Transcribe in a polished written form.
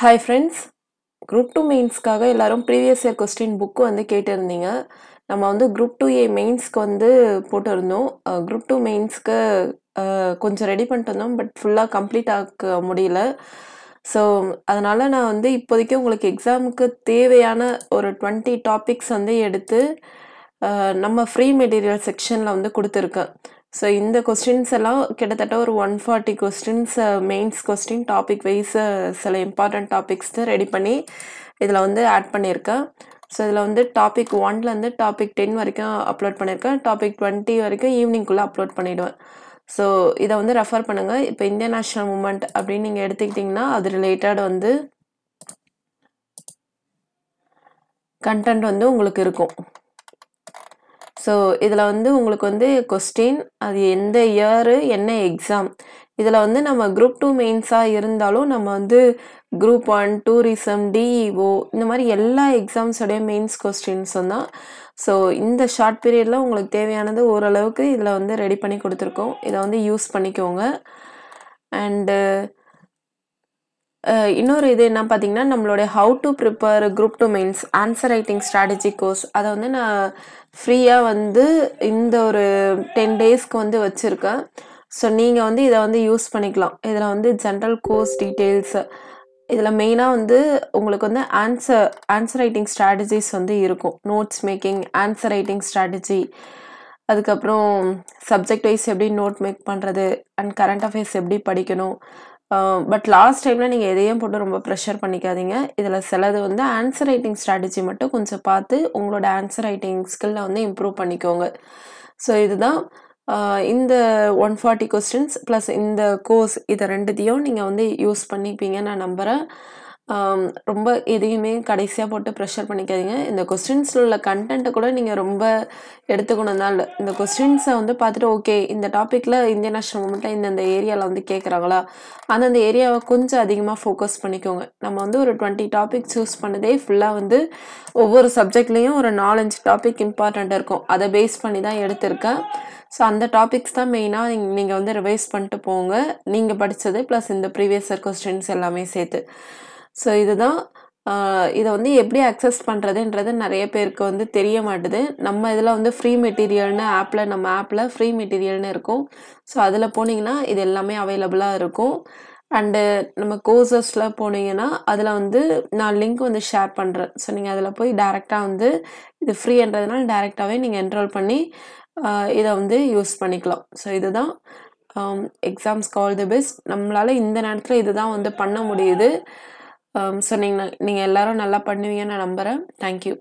Hi friends, Group 2 மெயின்ஸ்க்காக எல்லாரும் previous year question book வந்து கேட்டிருந்தீங்க. நம்ம வந்து Group 2A மெயின்ஸ்க்கு வந்து போட்டிருந்தோம். Group 2 மெயின்ஸ்க்கு கொஞ்சம் ரெடி பண்ணிட்டு வந்தோம். பட் ஃபுல்லாக கம்ப்ளீட் ஆக்க முடியல. ஸோ அதனால நான் வந்து இப்போதைக்கு உங்களுக்கு எக்ஸாமுக்கு தேவையான ஒரு 20 டாபிக்ஸ் வந்து எடுத்து நம்ம ஃப்ரீ மெட்டீரியல் செக்ஷனில் வந்து கொடுத்துருக்கேன். ஸோ இந்த கொஸ்டின்ஸ் எல்லாம் கிட்டத்தட்ட ஒரு 140 questions mains question topic wise சில இம்பார்ட்டன்ட் டாபிக்ஸ் ரெடி பண்ணி இதில் வந்து ஆட் பண்ணியிருக்கேன். ஸோ இதில் வந்து டாபிக் 1லேருந்து டாபிக் 10 வரைக்கும் அப்லோட் பண்ணியிருக்கேன். டாபிக் 20 வரைக்கும் ஈவினிங்குள்ளே அப்லோட் பண்ணிவிடுவேன். ஸோ இதை வந்து ரெஃபர் பண்ணுங்கள். இப்போ இந்தியன் நேஷனல் மூமெண்ட் அப்படின்னு நீங்கள் எடுத்துக்கிட்டிங்கன்னா அது ரிலேட்டட் வந்து கண்டென்ட் வந்து உங்களுக்கு இருக்கும். ஸோ இதில் வந்து உங்களுக்கு வந்து கொஸ்டின் அது எந்த இயரு என்ன எக்ஸாம் இதில் வந்து நம்ம குரூப் 2 மெயின்ஸாக இருந்தாலும் நம்ம வந்து குரூப் 1 டூரிசம் டிஇஓ இந்த மாதிரி எல்லா எக்ஸாம்ஸோடைய மெயின்ஸ் கொஸ்டின்ஸும் தான். ஸோ இந்த ஷார்ட் பீரியடில் உங்களுக்கு தேவையானது ஓரளவுக்கு இதில் வந்து ரெடி பண்ணி கொடுத்துருக்கோம். இதை வந்து யூஸ் பண்ணிக்கோங்க. அண்டு இன்னொரு இது என்ன பார்த்தீங்கன்னா நம்மளுடைய how to prepare group 2 mains answer writing strategy course அதை வந்து நான் ஃப்ரீயாக வந்து இந்த ஒரு 10 டேஸ்க்கு வந்து வச்சுருக்கேன். ஸோ நீங்கள் வந்து இதை வந்து யூஸ் பண்ணிக்கலாம். இதில் வந்து ஜென்ரல் கோர்ஸ் டீட்டெயில்ஸ் இதில் மெயினாக வந்து உங்களுக்கு வந்து ஆன்சர் ரைட்டிங் ஸ்ட்ராட்டஜிஸ் வந்து இருக்கும். Notes making answer writing strategy அதுக்கப்புறம் சப்ஜெக்ட் வைஸ் எப்படி நோட் மேக் பண்ணுறது அண்ட் கரண்ட் அஃபேர்ஸ் எப்படி படிக்கணும். பட் லாஸ்ட் டைமில் நீங்கள் எதையும் போட்டு ரொம்ப ப்ரெஷர் பண்ணிக்காதீங்க. இதில் சிலது வந்து ஆன்சர் ரைட்டிங் ஸ்ட்ராட்டஜி மட்டும் கொஞ்சம் பார்த்து உங்களோட ஆன்சர் ரைட்டிங் ஸ்கில்லை வந்து இம்ப்ரூவ் பண்ணிக்கோங்க. ஸோ இதுதான் இந்த 140 கொஸ்டின்ஸ் ப்ளஸ் இந்த கோர்ஸ் இதை ரெண்டுத்தையும் நீங்கள் வந்து யூஸ் பண்ணிப்பீங்க நான் நம்புகிறேன். ரொம்ப எதையுமே கடைசியாக போட்டு ப்ரெஷர் பண்ணிக்காதீங்க. இந்த கொஸ்டின்ஸில் உள்ள கண்டென்ட்டை கூட நீங்கள் ரொம்ப எடுத்துக்கணும் தான் இல்லை. இந்த கொஸ்டின்ஸை வந்து பார்த்துட்டு ஓகே இந்த டாப்பிக்கில் இந்தியன் நேஷனல் மூமெண்ட்டில் இந்தந்த ஏரியாவில் வந்து கேட்குறாங்களா அந்தந்த ஏரியாவை கொஞ்சம் அதிகமாக ஃபோக்கஸ் பண்ணிக்கோங்க. நம்ம வந்து ஒரு 20 டாபிக் சூஸ் பண்ணதே ஃபுல்லாக வந்து ஒவ்வொரு சப்ஜெக்ட்லேயும் ஒரு 4-5 டாபிக் இம்பார்ட்டண்ட் இருக்கும். அதை பேஸ் பண்ணி தான் எடுத்திருக்கேன். ஸோ அந்த டாபிக்ஸ் தான் மெயினாக நீங்கள் வந்து ரிவைஸ் பண்ணிட்டு போங்க. நீங்கள் படித்தது ப்ளஸ் இந்த ப்ரீவியஸ் இயர் கொஸ்டின்ஸ் எல்லாமே சேர்த்து. ஸோ இதுதான் இதை வந்து எப்படி அக்சஸ் பண்ணுறதுன்றது நிறைய பேருக்கு வந்து தெரிய மாட்டுது. நம்ம இதில் வந்து ஃப்ரீ மெட்டீரியல்னு நம்ம ஆப்பில் ஃப்ரீ மெட்டீரியல்னு இருக்கும். ஸோ அதில் போனீங்கன்னா இது எல்லாமே அவைலபிளாக இருக்கும். அண்டு நம்ம கோர்சஸில் போனீங்கன்னா அதில் வந்து நான் லிங்க் வந்து ஷேர் பண்ணுறேன். ஸோ நீங்கள் அதில் போய் டேரெக்டாக வந்து இது ஃப்ரீன்றதுனால டேரெக்டாகவே நீங்கள் என்ரோல் பண்ணி இதை வந்து யூஸ் பண்ணிக்கலாம். ஸோ இதுதான் எக்ஸாம்ஸ்க்கு ஆல் தி பெஸ்ட். நம்மளால் இந்த நேரத்தில் இதுதான் வந்து பண்ண முடியுது. ஸோ நீங்கள் எல்லாரும் நல்லா பண்ணுவீங்கன்னு நான் நம்புகிறேன். தேங்க்யூ.